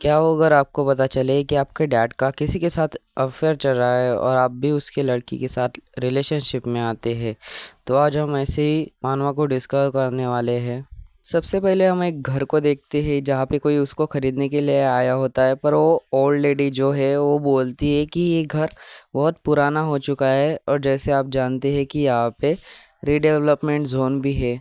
क्या हो अगर आपको पता चले कि आपके डैड का किसी के साथ अफेयर चल रहा है और आप भी उसके लड़की के साथ रिलेशनशिप में आते हैं। तो आज हम ऐसे ही मानवा को डिस्कवर करने वाले हैं। सबसे पहले हम एक घर को देखते हैं जहाँ पे कोई उसको खरीदने के लिए आया होता है, पर वो ओल्ड लेडी जो है वो बोलती है कि ये घर बहुत पुराना हो चुका है, और जैसे आप जानते हैं कि यहाँ पे रीडेवलपमेंट जोन भी है।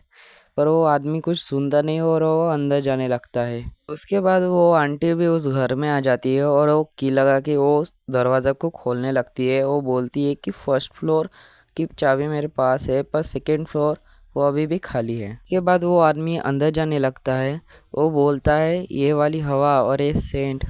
पर वो आदमी कुछ सुनता नहीं और वो अंदर जाने लगता है। उसके बाद वो आंटी भी उस घर में आ जाती है और वो की लगा के वो दरवाज़ा को खोलने लगती है। वो बोलती है कि फर्स्ट फ्लोर की चाबी मेरे पास है, पर सेकंड फ्लोर वो अभी भी खाली है। उसके बाद वो आदमी अंदर जाने लगता है। वो बोलता है ये वाली हवा और ये सेंट।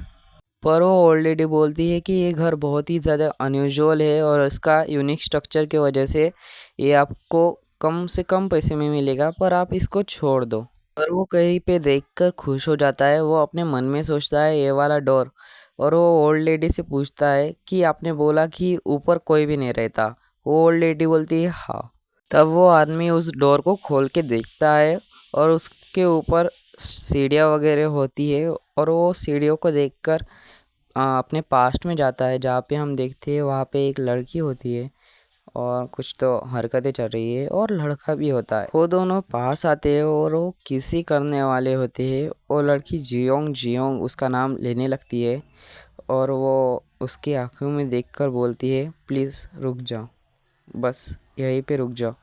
पर वो ऑलरेडी बोलती है कि ये घर बहुत ही ज़्यादा अनयूजुअल है और इसका यूनिक स्ट्रक्चर की वजह से ये आपको कम से कम पैसे में मिलेगा, पर आप इसको छोड़ दो। पर वो कहीं पे देखकर खुश हो जाता है। वो अपने मन में सोचता है ये वाला डोर, और वो ओल्ड लेडी से पूछता है कि आपने बोला कि ऊपर कोई भी नहीं रहता। वो ओल्ड लेडी बोलती है हाँ। तब वो आदमी उस डोर को खोल के देखता है और उसके ऊपर सीढ़ियाँ वगैरह होती है, और वो सीढ़ियों को देखकर अपने पास्ट में जाता है जहाँ पे हम देखते हैं वहाँ पे एक लड़की होती है और कुछ तो हरकतें चल रही है, और लड़का भी होता है। वो दोनों पास आते हैं और वो किसी करने वाले होते हैं। वो लड़की जियोंग जियोंग उसका नाम लेने लगती है, और वो उसकी आंखों में देखकर बोलती है प्लीज़ रुक जाओ, बस यहीं पे रुक जाओ।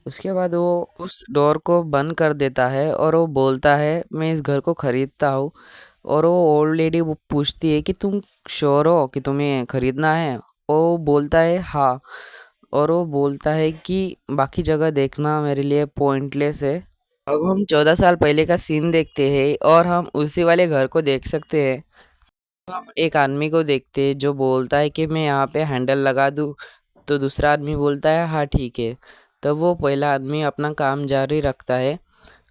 उसके बाद वो उस डोर को बंद कर देता है और वो बोलता है मैं इस घर को खरीदता हूँ। और वो ओल्ड लेडी वो पूछती है कि तुम श्योर हो कि तुम्हें खरीदना है। वो बोलता है हाँ, और वो बोलता है कि बाकी जगह देखना मेरे लिए पॉइंटलेस है। अब हम 14 साल पहले का सीन देखते हैं और हम उसी वाले घर को देख सकते हैं। हम एक आदमी को देखते हैं जो बोलता है कि मैं यहाँ पे हैंडल लगा दूँ। तो दूसरा आदमी बोलता है हाँ ठीक है। तब वो पहला आदमी अपना काम जारी रखता है।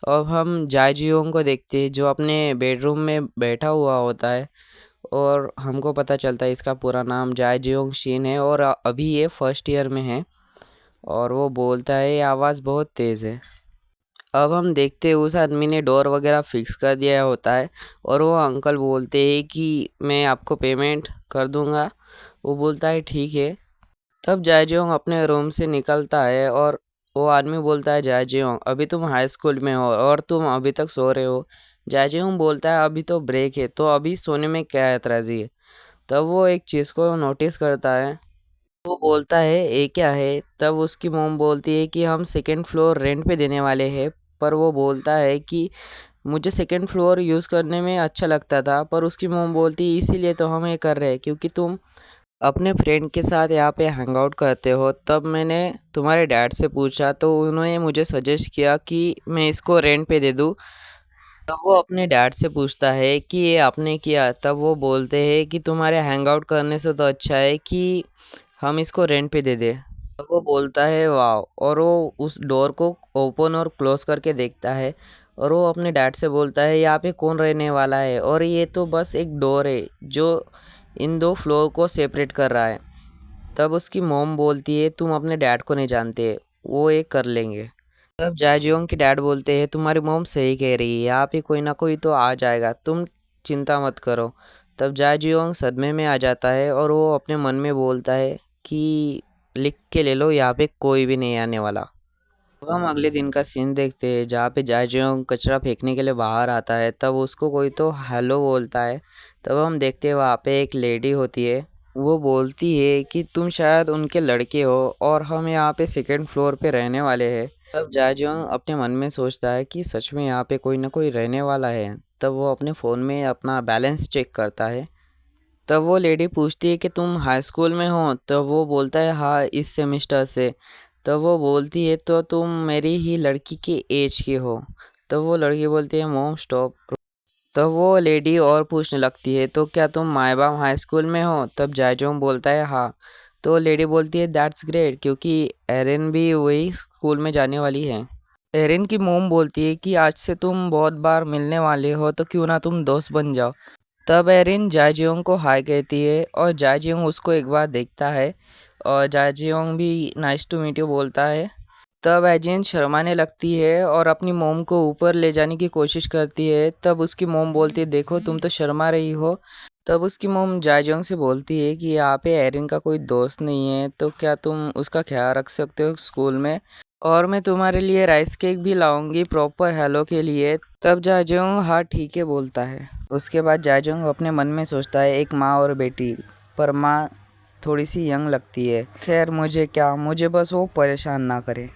अब हम जाय जियोंग को देखते हैं जो अपने बेडरूम में बैठा हुआ होता है, और हमको पता चलता है इसका पूरा नाम जाय जियोंग शीन है और अभी ये फर्स्ट ईयर में है। और वो बोलता है ये आवाज़ बहुत तेज़ है। अब हम देखते हैं उस आदमी ने डोर वगैरह फिक्स कर दिया होता है, और वो अंकल बोलते हैं कि मैं आपको पेमेंट कर दूंगा। वो बोलता है ठीक है। तब जायजेओंग अपने रूम से निकलता है और वो आदमी बोलता है जायजेओंग अभी तुम हाई स्कूल में हो और तुम अभी तक सो रहे हो। जायजेओंग बोलता है अभी तो ब्रेक है, तो अभी सोने में क्या एतराज़ी है। तब वो एक चीज़ को नोटिस करता है। वो बोलता है ये क्या है। तब उसकी मोम बोलती है कि हम सेकंड फ्लोर रेंट पे देने वाले हैं। पर वो बोलता है कि मुझे सेकंड फ्लोर यूज़ करने में अच्छा लगता था, पर उसकी मोम बोलती है इसीलिए तो हम ये कर रहे हैं क्योंकि तुम अपने फ्रेंड के साथ यहाँ पे हैंग आउट करते हो। तब मैंने तुम्हारे डैड से पूछा तो उन्होंने मुझे सजेस्ट किया कि मैं इसको रेंट पे दे दूँ। तब वो अपने डैड से पूछता है कि ये आपने किया। तब वो बोलते हैं कि तुम्हारे हैंग आउट करने से तो अच्छा है कि हम इसको रेंट पे दे दें। तब वो बोलता है वाह, और वो उस डोर को ओपन और क्लोज करके देखता है। और वो अपने डैड से बोलता है यहाँ पे कौन रहने वाला है, और ये तो बस एक डोर है जो इन दो फ्लोर को सेपरेट कर रहा है। तब उसकी मॉम बोलती है तुम अपने डैड को नहीं जानते, वो ये कर लेंगे। तब जाजियोंग के डैड बोलते हैं तुम्हारी मॉम सही कह रही है, यहाँ पे कोई ना कोई तो आ जाएगा, तुम चिंता मत करो। तब जाजियोंग सदमे में आ जाता है और वो अपने मन में बोलता है कि लिख के ले लो यहाँ पे कोई भी नहीं आने वाला। अब हम अगले दिन का सीन देखते हैं जहाँ पे जाजियोंग कचरा फेंकने के लिए बाहर आता है। तब उसको कोई तो हेलो बोलता है। तब हम देखते हैं वहाँ पे एक लेडी होती है। वो बोलती है कि तुम शायद उनके लड़के हो और हम यहाँ पे सेकंड फ्लोर पे रहने वाले हैं। तब जाजियोंग अपने मन में सोचता है कि सच में यहाँ पे कोई ना कोई रहने वाला है। तब वो अपने फ़ोन में अपना बैलेंस चेक करता है। तब वो लेडी पूछती है कि तुम हाई स्कूल में हो। तब वो बोलता है हाँ इस सेमेस्टर से। तब वो बोलती है तो तुम मेरी ही लड़की के एज के हो। तब वो लड़की बोलती है मोम स्टॉप। तब वो लेडी और पूछने लगती है तो क्या तुम माए बाप हाई स्कूल में हो। तब जायजोंग बोलता है हाँ। तो लेडी बोलती है दैट्स ग्रेट, क्योंकि एरिन भी वही स्कूल में जाने वाली है। एरिन की मोम बोलती है कि आज से तुम बहुत बार मिलने वाले हो तो क्यों ना तुम दोस्त बन जाओ। तब एरिन जाजियोंग को हाय कहती है और जाजियोंग उसको एक बार देखता है, और जाजियोंग भी नाइस टू मीट यू बोलता है। तब एजिन शर्माने लगती है और अपनी मोम को ऊपर ले जाने की कोशिश करती है। तब उसकी मोम बोलती है, देखो तुम तो शर्मा रही हो। तब उसकी मोम जाजोंग से बोलती है कि यहाँ पे एरिन का कोई दोस्त नहीं है, तो क्या तुम उसका ख्याल रख सकते हो स्कूल में, और मैं तुम्हारे लिए राइस केक भी लाऊंगी प्रॉपर हेलो के लिए। तब जाजोंग हाँ ठीक है बोलता है। उसके बाद जाजोंग अपने मन में सोचता है, एक माँ और बेटी, पर माँ थोड़ी सी यंग लगती है। खैर मुझे क्या, मुझे बस वो परेशान ना करे।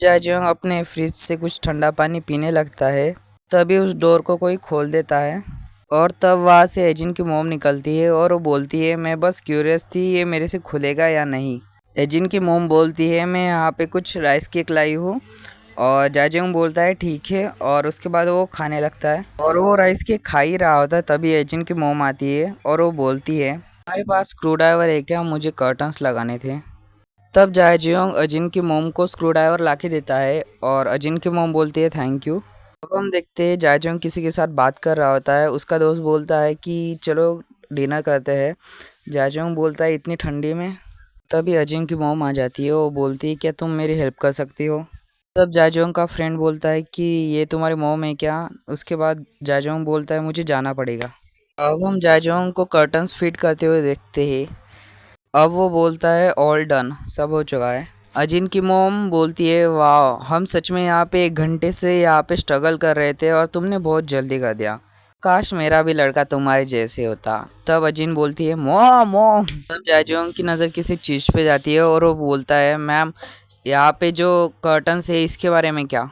जाजोंग अपने फ्रिज से कुछ ठंडा पानी पीने लगता है। तभी उस डोर को कोई खोल देता है और तब वहाँ से एजिन की मोम निकलती है और वो बोलती है, मैं बस क्यूरियस थी ये मेरे से खुलेगा या नहीं। एजिन की मोम बोलती है, मैं यहाँ पे कुछ राइस केक लाई हूँ। और जाजोंग बोलता है ठीक है, और उसके बाद वो खाने लगता है और वो राइस केक खा ही रहा होता है। तभी एजिन की मोम आती है और वो बोलती है, हमारे पास स्क्रू ड्राइवर है क्या, मुझे कर्टन्स लगाने थे। तब जाएजियोंग अजिन की मोम को स्क्रू ड्राइवर ला के देता है और अजिन की मोम बोलती है थैंक यू। अब हम देखते हैं जाएजियोंग किसी के साथ बात कर रहा होता है। उसका दोस्त बोलता है कि चलो डिनर करते हैं। जाएजियोंग बोलता है इतनी ठंडी में। तभी अजिन की मोम आ जाती है। वो बोलती है क्या तुम मेरी हेल्प कर सकती हो। तब जाएजियोंग का फ्रेंड बोलता है कि ये तुम्हारी मोम है क्या। उसके बाद जाएजियोंग बोलता है मुझे जाना पड़ेगा। अब हम जाएजियोंग को कर्टन्स फिट करते हुए देखते हैं। अब वो बोलता है ऑल डन, सब हो चुका है। अजिन की मोम बोलती है वाह, हम सच में यहाँ पे 1 घंटे से यहाँ पे स्ट्रगल कर रहे थे और तुमने बहुत जल्दी कर दिया। काश मेरा भी लड़का तुम्हारे जैसे होता। तब अजिन बोलती है मोम मोम। तब जाजोंग की नज़र किसी चीज़ पे जाती है और वो बोलता है मैम, यहाँ पे जो कर्टन्स है इसके बारे में क्या।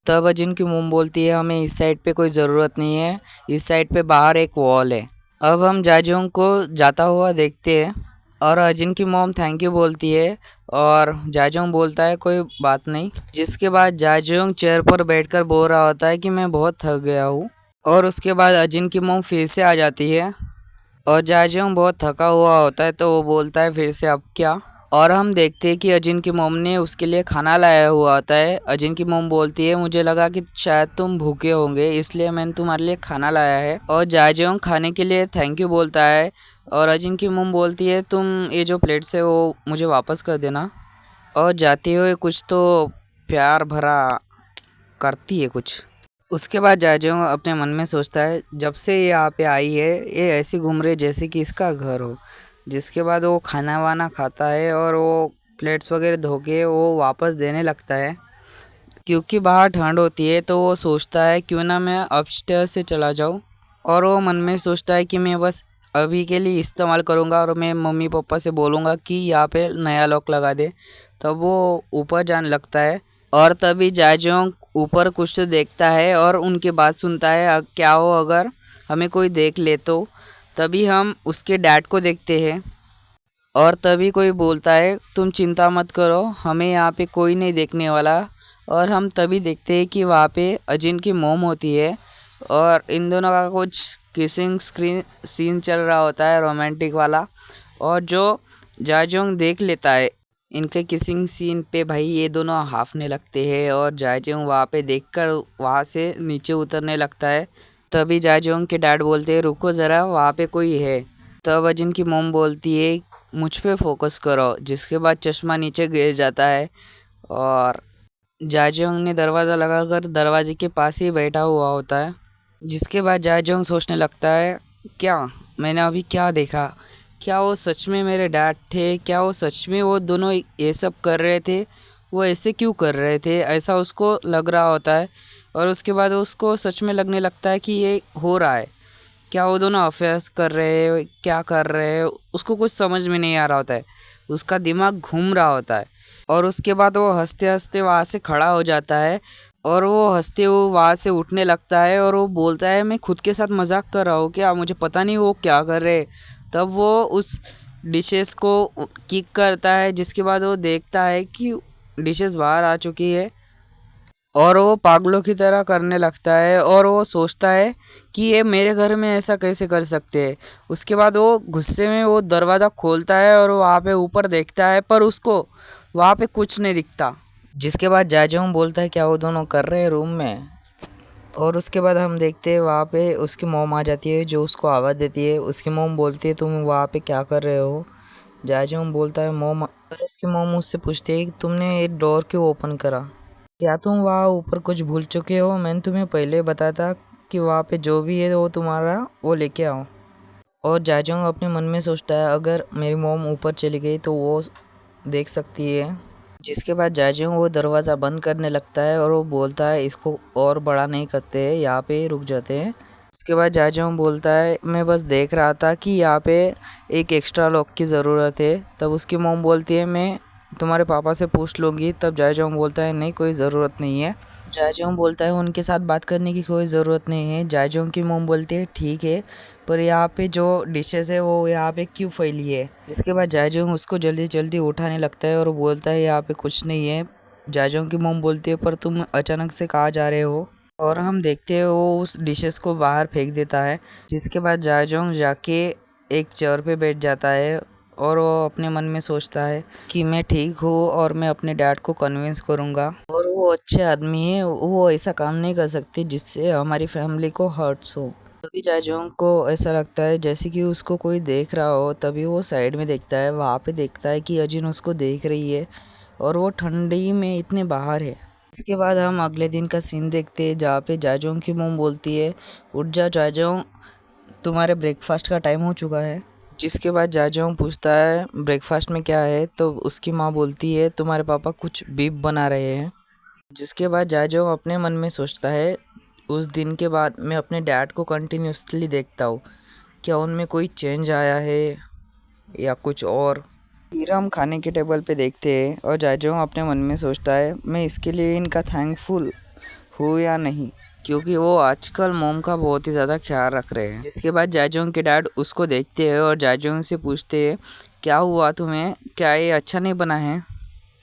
तब अजिन की मोम बोलती है हमें इस साइड पे कोई ज़रूरत नहीं है, इस साइड पे बाहर एक वॉल है। अब हम जाजोंग को जाता हुआ देखते हैं और अजिन की मॉम थैंक यू बोलती है और जाजोंग बोलता है कोई बात नहीं। जिसके बाद जाजोंग चेयर पर बैठकर बोल रहा होता है कि मैं बहुत थक गया हूँ। और उसके बाद अजिन की मॉम फिर से आ जाती है और जाजोंग बहुत थका हुआ होता है, तो वो बोलता है फिर से अब क्या। और हम देखते हैं कि अजिन की मोम ने उसके लिए खाना लाया हुआ होता है। अजिन की मोम बोलती है मुझे लगा कि शायद तुम भूखे होंगे, इसलिए मैंने तुम्हारे लिए खाना लाया है। और जाजोंग खाने के लिए थैंक यू बोलता है और अजिन की मोम बोलती है तुम ये जो प्लेट्स है वो मुझे वापस कर देना। और जाते हुए कुछ तो प्यार भरा करती है कुछ। उसके बाद जाजोंग अपने मन में सोचता है जब से ये यहाँ पे आई है ये ऐसे घूम रही जैसे कि इसका घर हो। जिसके बाद वो खाना वाना खाता है और वो प्लेट्स वगैरह धो के वो वापस देने लगता है। क्योंकि बाहर ठंड होती है तो वो सोचता है क्यों ना मैं अपस्टेयर से चला जाऊँ। और वो मन में सोचता है कि मैं बस अभी के लिए इस्तेमाल करूँगा और मैं मम्मी पापा से बोलूँगा कि यहाँ पे नया लॉक लगा दे। तब वो ऊपर जाने लगता है और तभी जाजोंग ऊपर कुछ तो देखता है और उनकी बात सुनता है क्या हो अगर हमें कोई देख ले तो। तभी हम उसके डैड को देखते हैं और तभी कोई बोलता है तुम चिंता मत करो, हमें यहाँ पे कोई नहीं देखने वाला। और हम तभी देखते हैं कि वहाँ पे अजिन की मोम होती है और इन दोनों का कुछ किसिंग स्क्रीन सीन चल रहा होता है रोमांटिक वाला। और जो जाजोंग देख लेता है इनके किसिंग सीन पे, भाई ये दोनों हाफने लगते हैं और जाजोंग वहाँ पे देखकर वहाँ से नीचे उतरने लगता है। तभी जाजोंग के डैड बोलते हैं रुको ज़रा वहाँ पे कोई है। तब अजिन की मोम बोलती है मुझ पे फोकस करो। जिसके बाद चश्मा नीचे गिर जाता है और जाजोंग ने दरवाज़ा लगाकर दरवाजे के पास ही बैठा हुआ होता है। जिसके बाद जाजोंग सोचने लगता है क्या मैंने अभी क्या देखा, क्या वो सच में मेरे डैड थे, क्या वो सच में वो दोनों ये सब कर रहे थे, वो ऐसे क्यों कर रहे थे, ऐसा उसको लग रहा होता है। और उसके बाद उसको सच में लगने लगता है कि ये हो रहा है, क्या वो दोनों अफेयर्स कर रहे हैं, क्या कर रहे हैं, उसको कुछ समझ में नहीं आ रहा होता है, उसका दिमाग घूम रहा होता है। और उसके बाद वो हंसते हंसते वहाँ से खड़ा हो जाता है और वो हंसते हुए वहाँ से उठने लगता है और वो बोलता है मैं खुद के साथ मजाक कर रहा हूँ क्या, मुझे पता नहीं वो क्या कर रहे। तब वो उस डिशेस को किक करता है। जिसके बाद वो देखता है कि डिशेस बाहर आ चुकी है और वो पागलों की तरह करने लगता है और वो सोचता है कि ये मेरे घर में ऐसा कैसे कर सकते हैं। उसके बाद वो गुस्से में वो दरवाज़ा खोलता है और वो वहाँ पे ऊपर देखता है पर उसको वहाँ पे कुछ नहीं दिखता। जिसके बाद जाजोंग बोलता है क्या वो दोनों कर रहे हैं रूम में। और उसके बाद हम देखते हैं वहाँ पे उसकी मॉम आ जाती है जो उसको आवाज़ देती है। उसकी मॉम बोलती है तुम वहाँ पे क्या कर रहे हो। जाजोंग बोलता है मॉम, और उसकी मॉम उससे पूछती है कि तुमने ये डोर क्यों ओपन करा, क्या तुम वहाँ ऊपर कुछ भूल चुके हो? मैंने तुम्हें पहले बताया था कि वहाँ पे जो भी है वो तुम्हारा वो लेके आओ। और जाजोंग अपने मन में सोचता है अगर मेरी मॉम ऊपर चली गई तो वो देख सकती है। जिसके बाद जाजोंग वो दरवाज़ा बंद करने लगता है और वो बोलता है इसको और बड़ा नहीं करते हैं, यहाँ पे रुक जाते हैं। उसके बाद जाजोंग बोलता है मैं बस देख रहा था कि यहाँ पे एक एक्स्ट्रा लॉक की ज़रूरत है। तब उसकी मॉम बोलती है मैं तुम्हारे पापा से पूछ लूँगी। तब जाजोंग बोलता है नहीं, कोई ज़रूरत नहीं है। जाजोंग बोलता है उनके साथ बात करने की कोई ज़रूरत नहीं है। जाजोंग की मॉम बोलती है ठीक है, पर यहाँ पे जो डिशेस है वो यहाँ पे क्यों फैली है? जिसके बाद जाजोंग उसको जल्दी जल्दी उठाने लगता है और वो बोलता है यहाँ पे कुछ नहीं है। जाजोंग की मॉम बोलती है पर तुम अचानक से कहाँ जा रहे हो? और हम देखते हैं वो उस डिशेस को बाहर फेंक देता है। जिसके बाद जाजोंग जाके एक चेयर पे बैठ जाता है और वो अपने मन में सोचता है कि मैं ठीक हूँ और मैं अपने डैड को कन्विंस करूँगा और वो अच्छे आदमी है, वो ऐसा काम नहीं कर सकते जिससे हमारी फैमिली को हर्ट्स हो। तभी जाजोंग को ऐसा लगता है जैसे कि उसको कोई देख रहा हो। तभी वो साइड में देखता है, वहाँ पे देखता है कि अजिन उसको देख रही है और वो ठंडी में इतने बाहर है। इसके बाद हम अगले दिन का सीन देखते हैं जहाँ पे जाजोंग की मॉम बोलती है उठ जा जाजोंग, तुम्हारे ब्रेकफास्ट का टाइम हो चुका है। जिसके बाद जाजोंग पूछता है ब्रेकफास्ट में क्या है, तो उसकी माँ बोलती है तुम्हारे पापा कुछ बीफ बना रहे हैं। जिसके बाद जाजोंग अपने मन में सोचता है उस दिन के बाद मैं अपने डैड को कंटिन्यूसली देखता हूँ, क्या उनमें कोई चेंज आया है या कुछ और। फिर हम खाने के टेबल पे देखते हैं और जाजोंग अपने मन में सोचता है मैं इसके लिए इनका थैंकफुल हूँ या नहीं, क्योंकि वो आजकल मोम का बहुत ही ज़्यादा ख्याल रख रहे हैं। जिसके बाद जाजोंग के डैड उसको देखते हैं और जाजोंग से पूछते हैं क्या हुआ तुम्हें, क्या ये अच्छा नहीं बना है?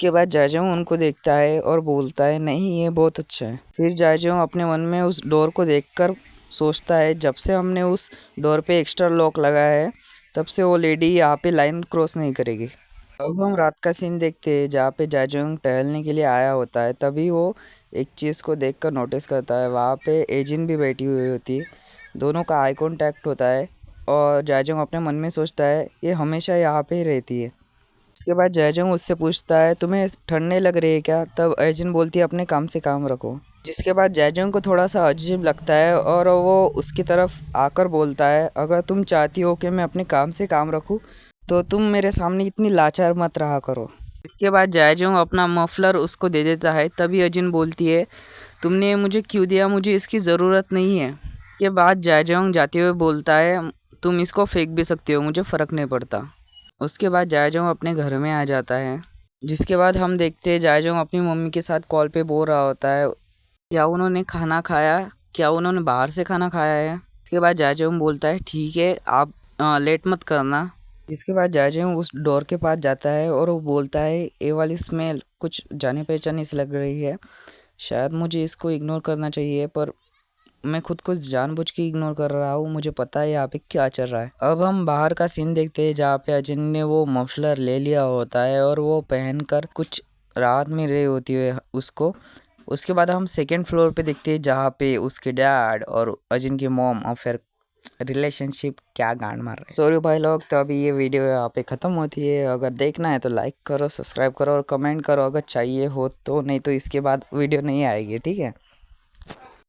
के बाद जाजोंग उनको देखता है और बोलता है नहीं ये बहुत अच्छा है। फिर जाजोंग अपने मन में उस डोर को देखकर सोचता है जब से हमने उस डोर पे एक्स्ट्रा लॉक लगाया है तब से वो लेडी यहाँ पे लाइन क्रॉस नहीं करेगी। अब हम रात का सीन देखते हैं जहाँ पे जाजोंग टहलने के लिए आया होता है। तभी वो एक चीज़ को देखकर नोटिस करता है, वहाँ पे एजिन भी बैठी हुई होती है। दोनों का आई कांटेक्ट होता है और जाजोंग अपने मन में सोचता है ये हमेशा यहाँ पे ही रहती है। उसके बाद जयजंग उससे पूछता है तुम्हें ठंड नहीं लग रही है क्या? तब अर्जुन बोलती है अपने काम से काम रखो। जिसके बाद जयजंग को थोड़ा सा अजीब लगता है और वो उसकी तरफ आकर बोलता है अगर तुम चाहती हो कि मैं अपने काम से काम रखूं तो तुम मेरे सामने इतनी लाचार मत रहा करो। इसके बाद जयजंग अपना मफलर उसको दे देता है। तभी अर्जुन बोलती है तुमने ये मुझे क्यों दिया, मुझे इसकी ज़रूरत नहीं है। के बाद जयजंग जाते हुए बोलता है तुम इसको फेंक भी सकती हो, मुझे फ़र्क नहीं पड़ता। उसके बाद जायजोंग अपने घर में आ जाता है। जिसके बाद हम देखते हैं जायजोंग अपनी मम्मी के साथ कॉल पे बोल रहा होता है क्या उन्होंने खाना खाया, क्या उन्होंने बाहर से खाना खाया है? उसके बाद जायजोंग बोलता है ठीक है आप लेट मत करना। जिसके बाद जायजोंग उस डोर के पास जाता है और वो बोलता है ये वाली स्मेल कुछ जाने पहचाने से लग रही है, शायद मुझे इसको इग्नोर करना चाहिए पर मैं खुद को जानबूझ के इग्नोर कर रहा हूँ, मुझे पता है यहाँ पे क्या चल रहा है। अब हम बाहर का सीन देखते हैं जहाँ पे अजिन ने वो मफलर ले लिया होता है और वो पहनकर कुछ राहत मिल रही होती है उसको। उसके बाद हम सेकेंड फ्लोर पे देखते हैं जहाँ पे उसके डैड और अजिन की मॉम और फिर रिलेशनशिप क्या गांड मार रहे हैं। सॉरी भाई लोग, तो अभी ये वीडियो यहाँ पे ख़त्म होती है। अगर देखना है तो लाइक करो, सब्सक्राइब करो और कमेंट करो अगर चाहिए हो तो, नहीं तो इसके बाद वीडियो नहीं आएगी, ठीक है।